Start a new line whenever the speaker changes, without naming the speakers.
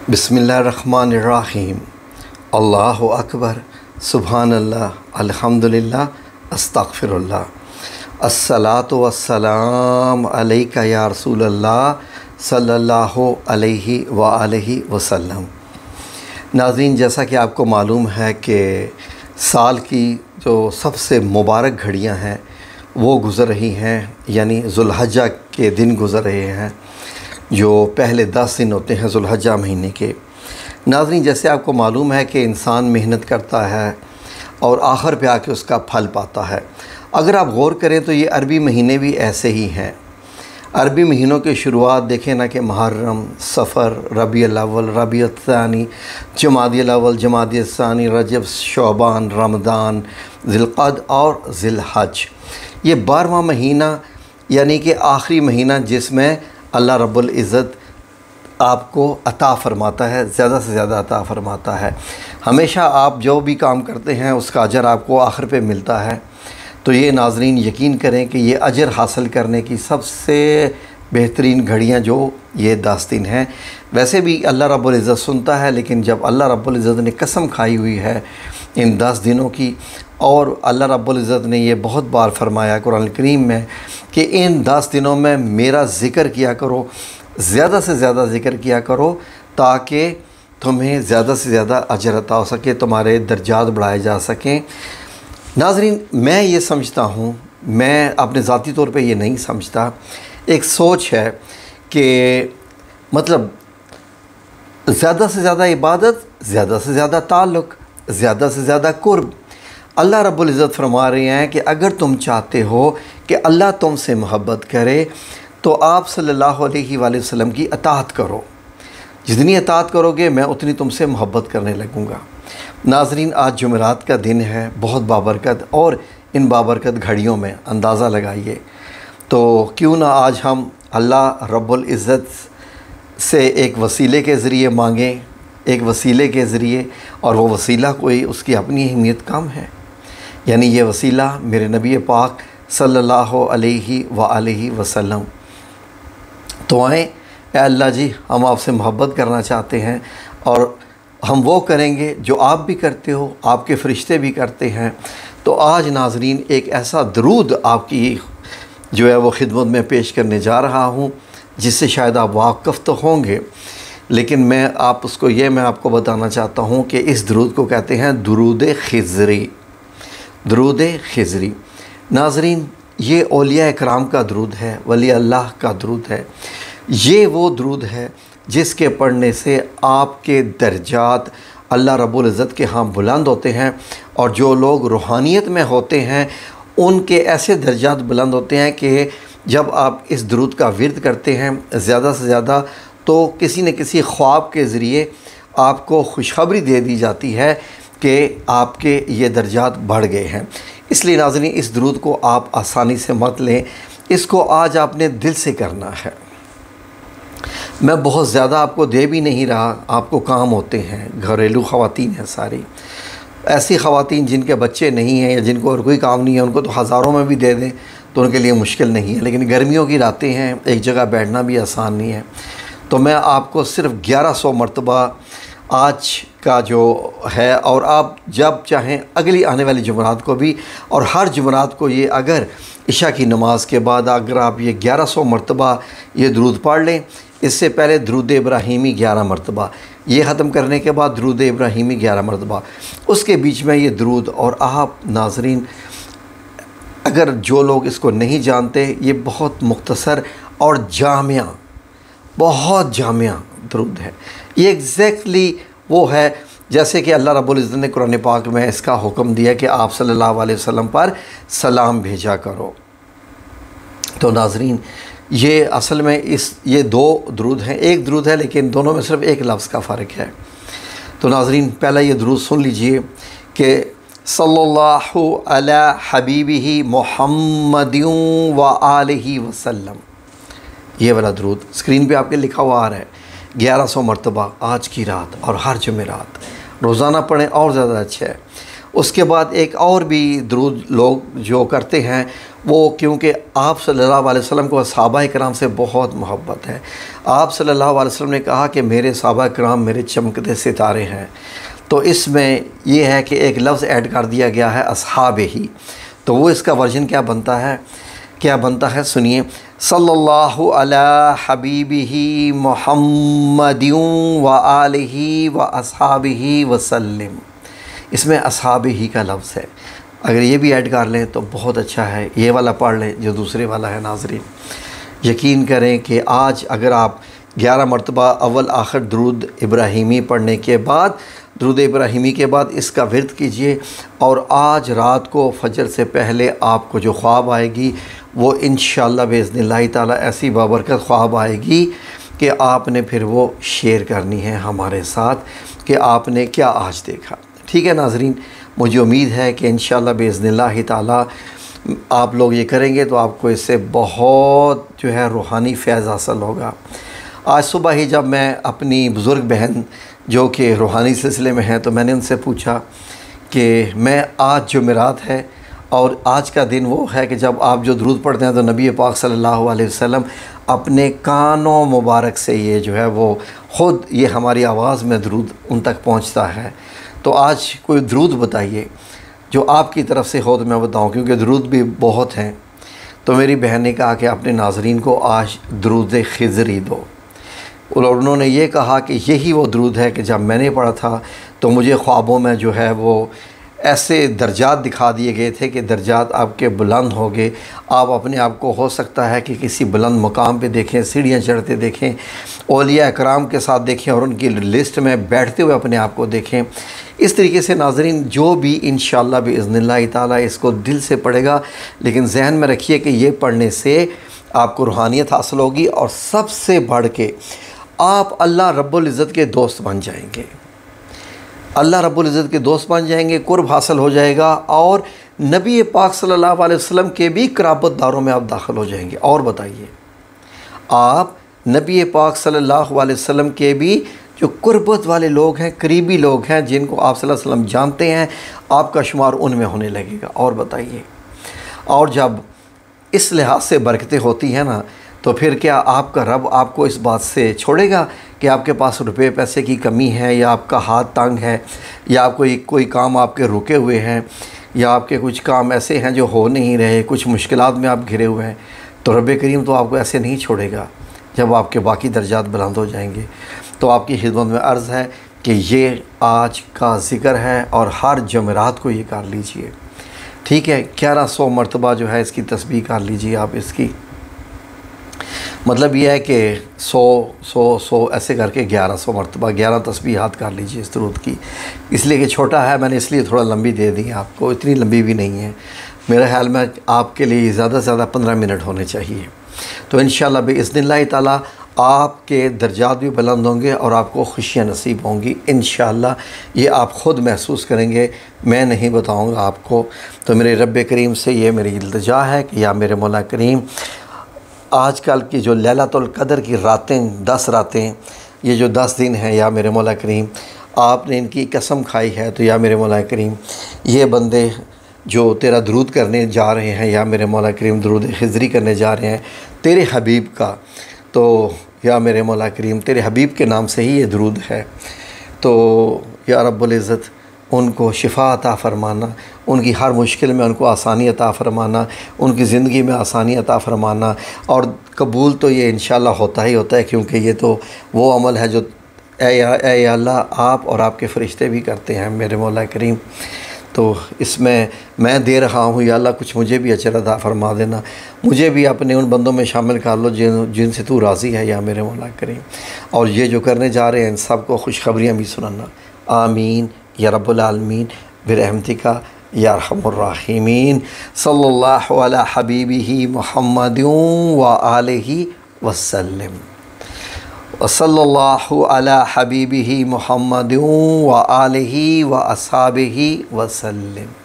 बिस्मिल्लाहिर्रहमानिर्रहीम। अल्लाहु अकबर, सुबहानल्लाह, अल्हम्दुलिल्लाह, अस्तगफिरुल्लाह, अस्सलातु वस्सलाम अलैका या रसूलल्लाह सल्लल्लाहु अलैहि व आलिहि वसल्लम। नाज़रीन, जैसा कि आपको मालूम है कि साल की जो सबसे मुबारक घड़ियां हैं वो गुज़र रही हैं, यानी ज़ुल्हज्जा के दिन गुज़र रहे हैं, जो पहले 10 दिन होते हैं ज़ुल्हज्जा महीने के। नाज़रीन, जैसे आपको मालूम है कि इंसान मेहनत करता है और आखिर पे आके उसका फल पाता है। अगर आप गौर करें तो ये अरबी महीने भी ऐसे ही हैं। अरबी महीनों की शुरुआत देखें ना कि मुहर्रम, सफ़र, रबीउल अव्वल, रबीउल सानी, जमादियुल अव्वल, जमादियुल सानी, रजब, शौबान, रमज़ान, ज़िलक़द और ज़िलहज। ये 12वां महीना यानी कि आखिरी महीना जिसमें अल्लाह रब्बुल इज़्ज़त आपको अता फ़रमाता है, ज़्यादा से ज़्यादा अता फ़रमाता है। हमेशा आप जो भी काम करते हैं उसका अजर आपको आखिर पे मिलता है। तो ये नाज़रीन यकीन करें कि ये अजर हासिल करने की सबसे बेहतरीन घड़ियाँ जो ये 10 दिन हैं। वैसे भी अल्लाह रब्बुल इज़्ज़त सुनता है, लेकिन जब अल्लाह रब्बुल इज़्ज़त ने कसम खाई हुई है इन 10 दिनों की, और अल्लाह रब्बुल इज़्ज़त ने ये बहुत बार फरमाया कुरान करीम में कि इन 10 दिनों में मेरा ज़िक्र किया करो, ज़्यादा से ज़्यादा ज़िक्र किया करो, ताकि तुम्हें ज़्यादा से ज़्यादा अजर अता हो सके, तुम्हारे दर्जात बढ़ाए जा सकें। नाज़रीन, मैं ये समझता हूँ, मैं अपने ज़ाती तौर पे ये नहीं समझता, एक सोच है कि मतलब ज़्यादा से ज़्यादा इबादत, ज़्यादा से ज़्यादा ताल्लुक़, ज़्यादा से ज़्यादा कुर्ब। अल्लाह रब्बुल इज़्ज़त फरमा रहे हैं कि अगर तुम चाहते हो कि अल्लाह तुमसे मोहब्बत करे तो आप सल्लल्लाहु अलैहि वसल्लम की अताअत करो। जितनी अताअत करोगे मैं उतनी तुमसे मोहब्बत करने लगूँगा। नाज़रीन, आज जुमेरात का दिन है, बहुत बाबरकत, और इन बाबरकत घड़ियों में अंदाज़ा लगाइए तो क्यों ना आज हम अल्लाह रब्बुल इज़्ज़त से एक वसीले के ज़रिए मांगें, एक वसीले के ज़रिए, और वो वसीला कोई उसकी अपनी अहमियत कम है। यानी ये वसीला मेरे नबी पाक सल्लल्लाहु अलैहि व आलिहि वसल्लम। तो आएँ, ए अल्लाह जी, हम आपसे मोहब्बत करना चाहते हैं और हम वो करेंगे जो आप भी करते हो, आपके फ़रिश्ते भी करते हैं। तो आज नाज़रीन एक ऐसा दरूद आपकी जो है वो खिदमत में पेश करने जा रहा हूँ, जिससे शायद आप वाक़फ़ तो होंगे, लेकिन मैं आपको बताना चाहता हूँ कि इस दरूद को कहते हैं दुरूद खिज़री। दुरूद खिज़री नाज़रीन, ये औलिया इकराम का दरूद है, वली अल्लाह का दरूद है। ये वो दरूद है जिसके पढ़ने से आपके दर्जात अल्लाह रब्बुल इज़्ज़त के यहाँ बुलंद होते हैं, और जो लोग रूहानियत में होते हैं उनके ऐसे दर्जात बुलंद होते हैं कि जब आप इस दरूद का विर्द करते हैं ज़्यादा से ज़्यादा, तो किसी न किसी ख्वाब के ज़रिए आपको खुशखबरी दे दी जाती है कि आपके ये दर्जात बढ़ गए हैं। इसलिए नाज़रीन, इस दरूद को आप आसानी से मत लें, इसको आज आपने दिल से करना है। मैं बहुत ज़्यादा आपको दे भी नहीं रहा, आपको काम होते हैं, घरेलू ख़वातीन हैं सारी, ऐसी ख़वातीन जिनके बच्चे नहीं हैं या जिनको और कोई काम नहीं है, उनको तो हज़ारों में भी दे दें तो उनके लिए मुश्किल नहीं है। लेकिन गर्मियों की रातें हैं, एक जगह बैठना भी आसान नहीं है। तो मैं आपको सिर्फ़ 1100 मरतबा आज का जो है, और आप जब चाहें अगली आने वाली जुमरात को भी, और हर जुमरात को ये अगर इशा की नमाज के बाद अगर आप ये 1100 मरतबा ये दरूद पढ़ लें, इससे पहले दरूद इब्राहीमी 11 मरतबा, ये ख़त्म करने के बाद दरूद इब्राहीमी 11 मरतबा, उसके बीच में ये दरूद। और आप नाज़रीन, अगर जो लोग इसको नहीं जानते, ये बहुत मुख्तसर और जामिया, बहुत जामिया दरूद है। ये एग्जैक्टली वो है जैसे कि अल्लाह रब्बुल इज़्ज़त ने कुरान पाक में इसका हुक्म दिया कि आप सल्लल्लाहु अलैहि वसल्लम पर सलाम भेजा करो। तो नाज़रीन, ये असल में ये 2 दरूद हैं, एक दरूद है लेकिन दोनों में सिर्फ एक लफ्ज़ का फ़र्क है। तो नाज़रीन, पहला ये दरूद सुन लीजिए कि सल्लल्लाहु अला हबीबिही मुहम्मदिन व आलिहि वसल्लम। ये वाला दरूद स्क्रीन पे आपके लिखा हुआ आ रहा है। 1100 मरतबा आज की रात और हर जुमेरात रोज़ाना पढ़ें और ज़्यादा अच्छा है। उसके बाद एक और भी दुरूद लोग जो करते हैं वो, क्योंकि आप सल्लल्लाहु अलैहि वसल्लम को सहाबा किराम से बहुत मोहब्बत है। आप सल्लल्लाहु अलैहि वसल्लम ने कहा कि मेरे सहाबा किराम मेरे चमकते सितारे हैं। तो इसमें ये है कि एक लफ्ज़ ऐड कर दिया गया है अस्हाब ही। तो वो इसका वर्जन क्या बनता है, सुनिए। सल्लल्लाहु अला हबीबिही मुहम्मदिन व आलिही व अस्हाबिही वसल्लम। इसमें अस्हाबिही का लफ्ज़ है, अगर ये भी ऐड कर लें तो बहुत अच्छा है। ये वाला पढ़ लें जो दूसरे वाला है। नाज़रीन, यकीन करें कि आज अगर आप 11 मरतबा अव्वल आखिर दुरूद इब्राहीमी पढ़ने के बाद, दुरूद इब्राहीमी के बाद इसका विर्द कीजिए, और आज रात को फजर से पहले आपको जो ख्वाब आएगी वो इंशाअल्लाह बिइज़्निल्लाह ताला ऐसी बाबरकत ख्वाब आएगी कि आपने फिर वो शेयर करनी है हमारे साथ कि आपने क्या आज देखा। ठीक है नाज़रीन, मुझे उम्मीद है कि इंशाअल्लाह बिइज़्निल्लाह ताला आप लोग ये करेंगे तो आपको इससे बहुत जो है रूहानी फैज़ हासिल होगा। आज सुबह ही जब मैं अपनी बुज़ुर्ग बहन जो कि रूहानी सिलसिले में हैं, तो मैंने उनसे पूछा कि मैं आज जुमेरात है और आज का दिन वो है कि जब आप जो दुरूद पढ़ते हैं तो नबी पाक सल्लल्लाहु अलैहि वसल्लम अपने कानों मुबारक से ये जो है वो ख़ुद ये हमारी आवाज़ में दुरूद उन तक पहुंचता है। तो आज कोई दुरूद बताइए जो आपकी तरफ से हो तो मैं बताऊं, क्योंकि दुरूद भी बहुत हैं। तो मेरी बहन ने कहा कि अपने नाज़रीन को आज दुरूद खिज़री दो, और उन्होंने ये कहा कि यही वो दुरूद है कि जब मैंने पढ़ा था तो मुझे ख्वाबों में जो है वो ऐसे दर्जात दिखा दिए गए थे कि दर्जात आपके बुलंद हो गए। आप अपने आप को हो सकता है कि किसी बुलंद मुकाम पे देखें, सीढ़ियाँ चढ़ते देखें, औलिया इकराम के साथ देखें और उनकी लिस्ट में बैठते हुए अपने आप को देखें। इस तरीके से नाज़रीन जो भी इंशाअल्लाह बिइज़्निल्लाह ताला इसको दिल से पढ़ेगा, लेकिन जहन में रखिए कि ये पढ़ने से आपको रूहानियत हासिल होगी और सबसे बढ़ के आप अल्लाह रब्बुल इज़्ज़त के दोस्त बन जाएंगे। अल्लाह रब्बुल इज़्ज़त के दोस्त बन जाएंगे, कुर्ब हासिल हो जाएगा और नबी पाक सल्लल्लाहु अलैहि वसल्लम के भी क़राबतदारों में आप दाखिल हो जाएंगे। और बताइए, आप नबी पाक सल्लल्लाहु अलैहि वसल्लम के भी जो कुर्बत वाले लोग हैं, करीबी लोग हैं, जिनको आप सल्लल्लाहु अलैहि वसल्लम जानते हैं, आपका शुमार उनमें होने लगेगा। और बताइए, और जब इस लिहाज से बरकतें होती हैं ना, तो फिर क्या आपका रब आपको इस बात से छोड़ेगा कि आपके पास रुपए पैसे की कमी है, या आपका हाथ तंग है, या कोई काम आपके रुके हुए हैं, या आपके कुछ काम ऐसे हैं जो हो नहीं रहे, कुछ मुश्किलात में आप घिरे हुए हैं, तो रब करीम तो आपको ऐसे नहीं छोड़ेगा जब आपके बाकी दर्जात बुलंद हो जाएंगे। तो आपकी खिदमत में अर्ज़ है कि ये आज का ज़िक्र है और हर जुमेरात को ये कर लीजिए। ठीक है, 1100 मरतबा जो है इसकी तस्बीह कर लीजिए आप। इसकी मतलब ये है कि 100 ऐसे करके 1100 मरतबा 11 तस्बीहात कर लीजिए इस दुरूद की। इसलिए कि छोटा है, मैंने इसलिए थोड़ा लंबी दे दी आपको, इतनी लंबी भी नहीं है। मेरे ख्याल में आपके लिए ज़्यादा से ज़्यादा 15 मिनट होने चाहिए। तो इंशाअल्लाह बिइज़्निल्लाह ताला आपके दर्जात भी बुलंद होंगे और आपको खुशियाँ नसीब होंगी इंशाअल्लाह। ये आप ख़ुद महसूस करेंगे, मैं नहीं बताऊँगा आपको। तो मेरे रब करीम से ये मेरी इल्तिजा है कि या मेरे मौला करीम, आजकल की जो लैलतुल क़द्र की रातें, 10 रातें, ये जो 10 दिन हैं, या मेरे मौला करीम आपने इनकी कसम खाई है, तो या मेरे मौला करीम ये बंदे जो तेरा दुरूद करने जा रहे हैं, या मेरे मौला करीम दुरूद खिज़री करने जा रहे हैं तेरे हबीब का, तो या मेरे मौला करीम तेरे हबीब के नाम से ही ये दुरूद है। तो या रब्बुल इज़्ज़त उनको शिफ़ा अता फ़रमाना, उनकी हर मुश्किल में उनको आसानी अता फ़रमाना, उनकी ज़िंदगी में आसानी अता फ़रमाना। और कबूल तो ये इंशाअल्लाह होता ही होता है, क्योंकि ये तो वो अमल है जो ए अल्लाह आप और आपके फ़रिश्ते भी करते हैं मेरे मौला करीम। तो इसमें मैं दे रहा हूँ, या अल्लाह कुछ मुझे भी अजर अता फ़रमा देना, मुझे भी अपने उन बंदों में शामिल कर लो जिनसे तू राज़ी है या मेरे मौला करीम। और ये जो करने जा रहे हैं इन सब को खुशखबरियाँ भी सुनाना। आमीन या रब्बुल आलमीन बिरहमतिका या अरहमुर राहिमीन। सल्लल्लाहु अला हबीबिही मुहम्मदिन व आलिही वसल्लम। सल्लल्लाहु अला हबीबिही मुहम्मदिन व आलिही व अस्हाबिही वसल्लम।